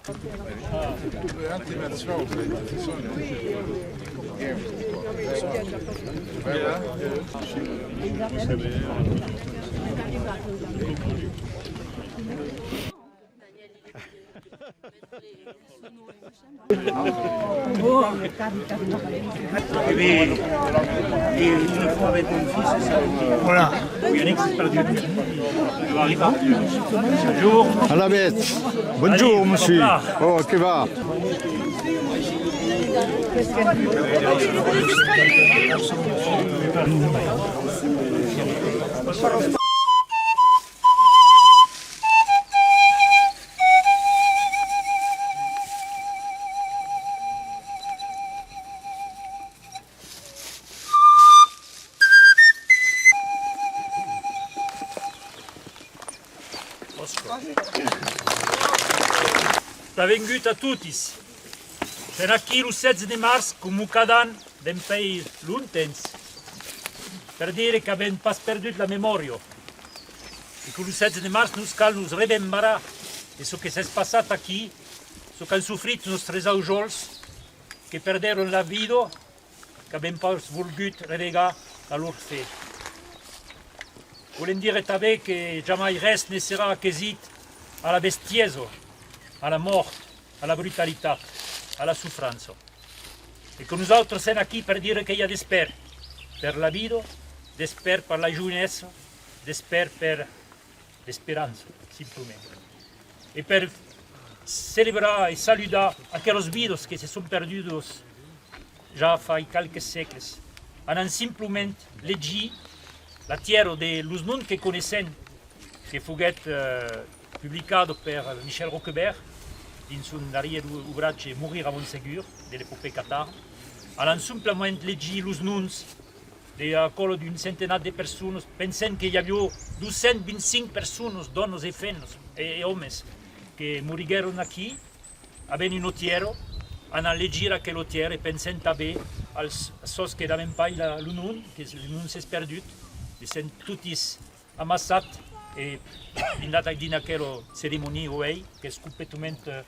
Anche met zwart. Voilà. Yannick, c'est perdu. Tu vas arriver. Bonjour. À la bête. Bonjour, Allez, monsieur. hop là. Oh, que va? Benvenuti a tutti. Sono qui il 16 di marzo con Mukadan d'un pays lointain per dire che abbiamo pas perdu la memoria. E con il 16 di marzo nous remembrar de ce che si è passato qui, ce che hanno soffrito i nostri aujoli, che perderono la vita, che abbiamo pas voluto relegare la loro fede. Voglio dire també che jamais res ne sarà acquisito alla bestiesa, alla morte, alla brutalità, alla soffranza. E che noi siamo qui per dire che il y a d'esper per la vita, d'esper per la jeunesse, d'esper per l'esperanza, semplicemente. E per celebrare e saludare aquellos vidas que se sono perdutos già fa qualche secoli. Hanno semplicemente leggi la tierra de los noms que connaissent, che fu pubblicato per Michel Roquebert in un ouvrage Mourir à Montségur, dell'epopée Qatar. Hanno semplicemente leggi los noms di quello di un centenario di persone, pensando che ci sono 225 persone, donne e femmine e uomini, che morirono qui, avevano un tierra, hanno leggi aquel tierra e pensando també als sos che n'avevano pas il nom, che il nom si è perduto. Sono tutti ammassati e andati in quella cerimonia che è completamente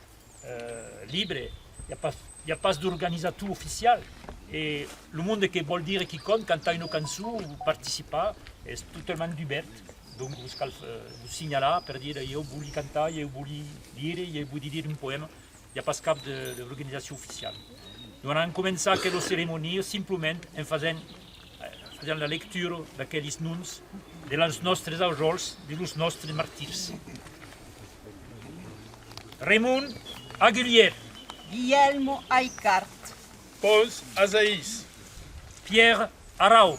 libera, il n'y a pas d'organisazione ufficiale e il mondo che vuol dire chi cantare una canzone, partecipare, è totalmente libero. Quindi vi segnalare per dire io voglio cantare, io voglio dire un poema, il n'y a pas cap d'organisation ufficiale. Noi abbiamo cominciato la cerimonia semplicemente in facendo la lettura d'aquells noms dels nostres aujols, dels nostres martirs. Raymond Aguilier, Guillermo Aicart, Paul Azaïs, Pierre Arau,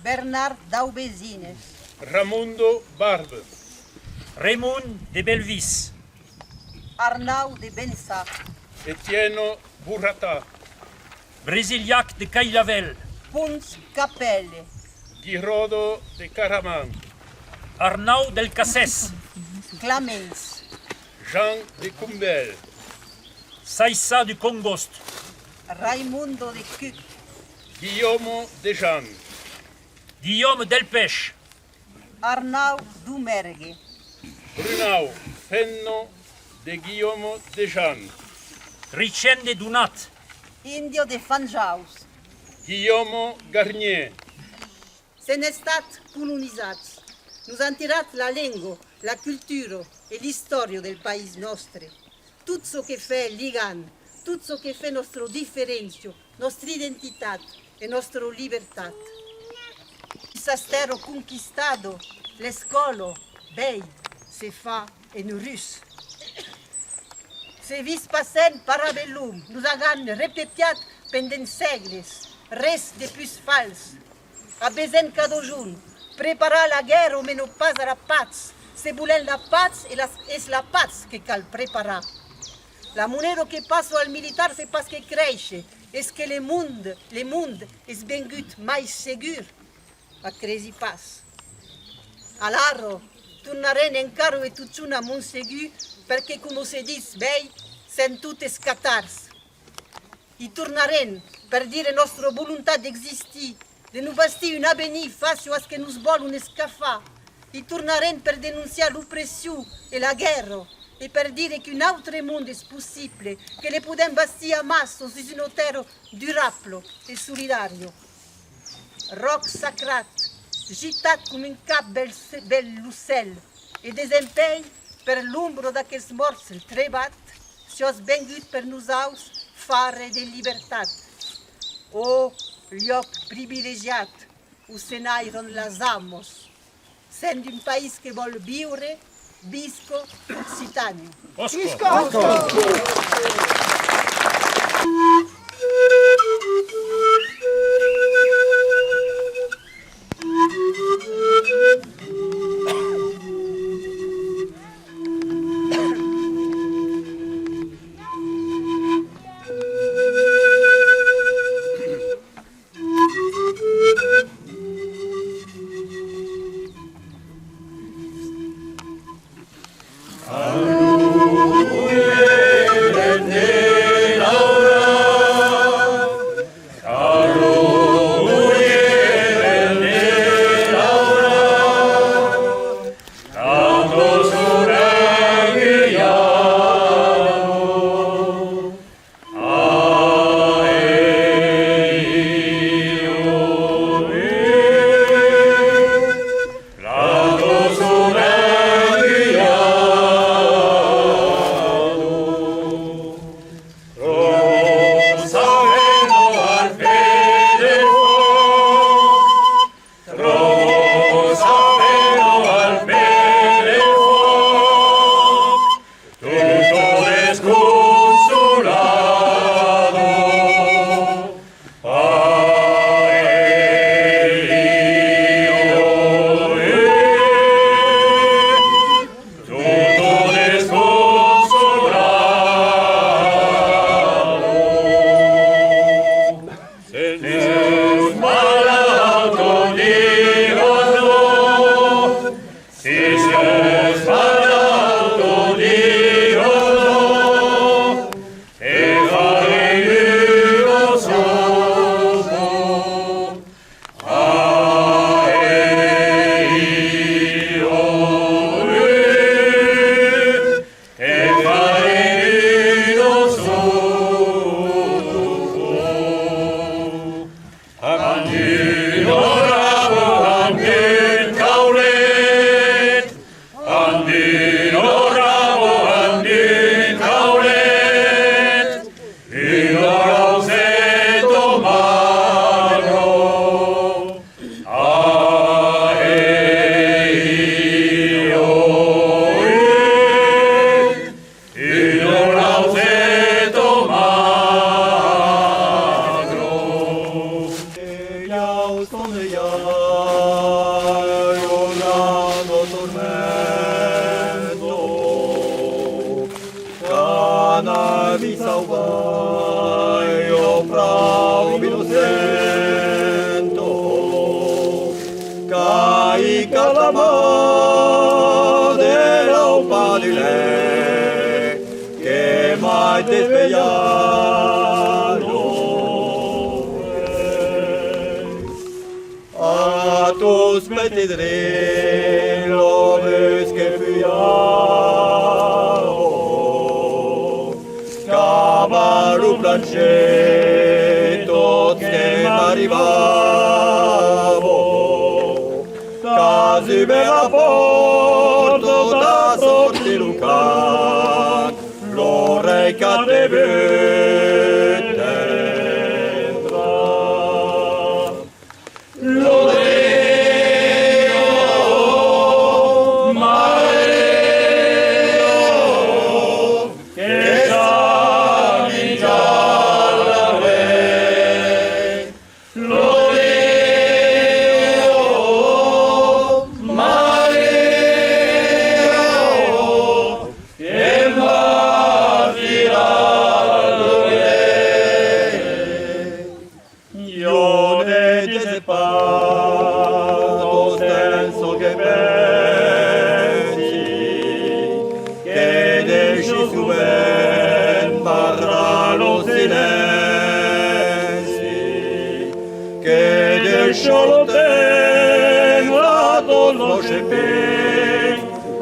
Bernard Daubezines, Ramundo Barbe, Raymond de Belvis, Arnaud de Bensa, Etienne Burrata, Brésiliac de Caillavel, Pons Capelle, Guirodo de Caraman, Arnaud del Cassès, Clamens, Jean de Cumbel, Saïssa du Congost, Raimundo de Cuc, Guillaume de Jean, Guillaume Delpech, Arnaud Dumergue, Brunau Fenno de Guillaume de Jean, Richenne de Dunat, Indio de Fanjaus. Guillaume Garnier, Se n'è stat colonizzati. Nous han tirat la lingua, la cultura e l'istoria del paese nostro. Tutto ciò che fa Ligan, tutto ciò che fa nostra differenza, nostra identità e nostra libertà. Il sastero conquistato, le scuole, bei, se fa in russo. Se vis passent parabellum, nous avons répété pendant secoli, res de plus fals. A besoin cada jour, preparar la guerra mais non pas la pace. Se voulons la pace, es la pace que cal preparar. La moneda que passa al militar c'est parce que cresce. Est-ce que le monde es vengut mai segur? A cresi pas. Allora, tornaren encara e tutuna Montsegur perché, come si dice, bei, sen tutte scatars. I tornaren per dire nostra volontà di esistere, di non bastare un avvenir facile a che nos vogliono scafare. I tornaren per denunciare l'oppressione e la guerra et pour dire qu'un autre monde est possible, que le podem bâtir masso su una terra durable et solidario. Roc sacrat, gitat come un cap bel l'ucel, e desempeny per l'ombro d'aquest morts trebat, si os vengut per nosaus fare de llibertat. Oh, lloc privilegiat, où se n'airon les amos, sent d'un país que vol viure, visco Occitanio.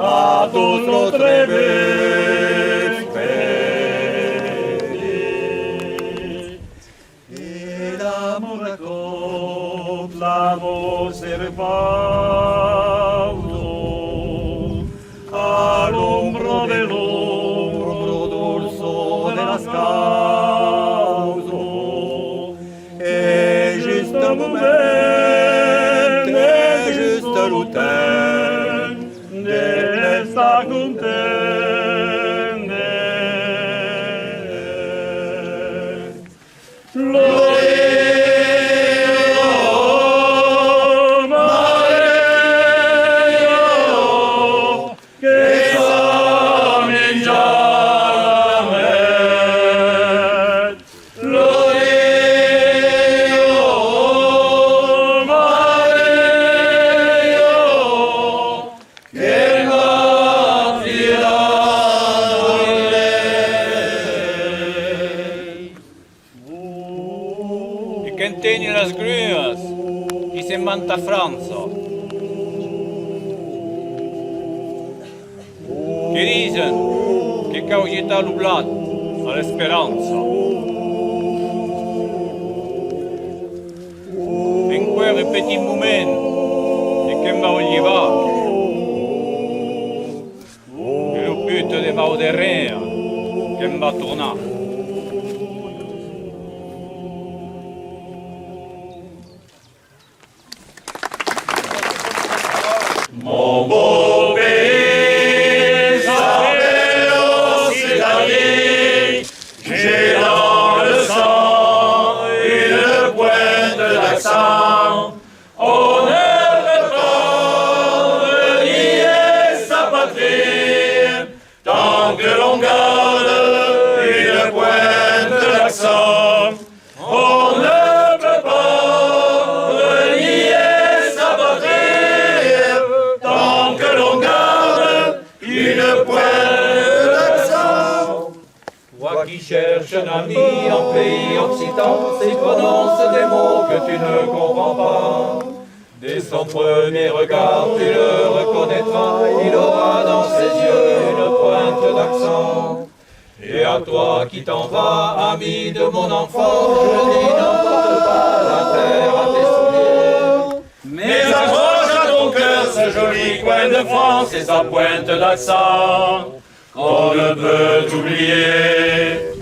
A todos los l'ombro d'orso della scauso, e giusto momento, e giusto l'uten, desta contende. Cantegni las gruas, chi se manta Franza. Che risen, che caugita l'ublat all'esperanza. In quel petit moment, e che m'a olivato, e lo pute de mauderea, che m'a tornato. Mon beau pays, sa vélocité, j'ai dans le sang une pointe d'accent. On ne peut pas renier sa patrie, tant que l'on garde une pointe d'accent. On ne peut pas renier sa patrie, tant que l'on garde une pointe d'accent. Toi qui cherches un ami en pays occitan, s'il prononce des mots que tu ne comprends pas. Dès son premier regard, tu le reconnaîtras, il aura dans ses yeux une pointe d'accent. Et à toi qui t'en vas, ami de mon enfant, je dis n'emporte pas la terre à tes souliers. Mais accroche à ton cœur ce joli coin de France et sa pointe d'accent qu'on ne peut oublier.